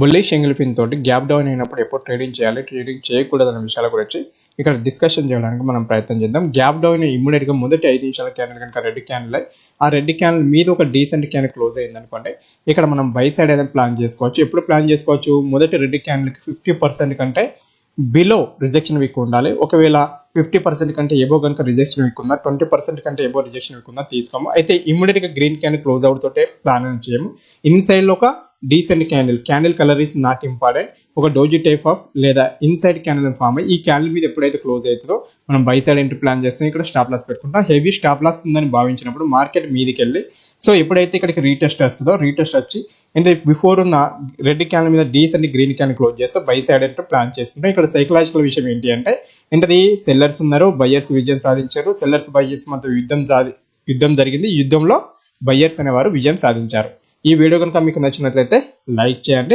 Bullish ఎంగిల్ pin తోటి gap down అయినప్పుడు ఎప్పుడు ట్రేడింగ్ చేయాలి, ట్రేడింగ్ చేయకూడదు అనే విషయాల గురించి ఇక్కడ డిస్కషన్ చేయడానికి మనం ప్రయత్నం చేద్దాం. గ్యాప్ డౌన్ ఇమ్మీడియట్ గా మొదటి 5 నిమిషాల క్యాండిల్ కనుక రెడ్ క్యాండిల్ ఆ రెడ్ క్యాండిల్ మీద ఒక డీసెంట్ క్యాండిల్ క్లోజ్ అయింది అనుకోండి, ఇక్కడ మనం బై సైడ్ అయితే ప్లాన్ చేసుకోవచ్చు. ఎప్పుడు ప్లాన్ చేసుకోవచ్చు? మొదటి రెడ్ క్యాండిల్ కి 50% కంటే బిలో రిజెక్షన్ వీక్ ఉండాలి. ఒకవేళ 50% కంటే ఎబో కనుక రిజెక్షన్ వీక్ ఉందా, 20% కంటే ఎబో రిజెక్షన్ వీక్ ఉందా తీసుకోము. అయితే ఇమ్మీడియట్ గా గ్రీన్ క్యాండిల్ క్లోజ్ అవుట్ తోటే ప్లాన్ చేయము. ఇన్సైడ్ లో ఒక decent candle colour is not important. ఒక డోజీ టైప్ ఆఫ్ లేదా ఇన్సైడ్ క్యాండిల్ ఫామ్ అయ్యి ఈ క్యాండిల్ మీద ఎప్పుడైతే క్లోజ్ అవుతుందో మనం బై సైడ్ ఎంట్రీ ప్లాన్ చేస్తాం. ఇక్కడ స్టాప్ లాస్ పెట్టుకుంటాం. హెవీ స్టాప్ లాస్ ఉందని భావించినప్పుడు మార్కెట్ మీదకి వెళ్ళి సో ఎప్పుడైతే ఇక్కడికి రీటెస్ట్ వస్తుందో రీటెస్ట్ వచ్చి అంటే బిఫోర్ ఉన్న రెడ్ క్యాండిల్ మీద డీసెంట్ గ్రీన్ క్యాండిల్ క్లోజ్ చేస్తే బై సైడ్ ఎంట్రీ ప్లాన్ చేసుకుంటాం. ఇక్కడ సైకలాజికల్ విషయం ఏంటి అంటే ఏంటది, సెల్లర్స్ ఉన్నారు, బయ్యర్స్ విజయం సాధించారు. సెల్లర్స్ బయ్యర్స్ మధ్య యుద్ధం జరిగింది. యుద్ధంలో బయ్యర్స్ అనేవారు విజయం సాధించారు. ఈ వీడియో కనుక మీకు నచ్చినట్లయితే లైక్ చేయండి.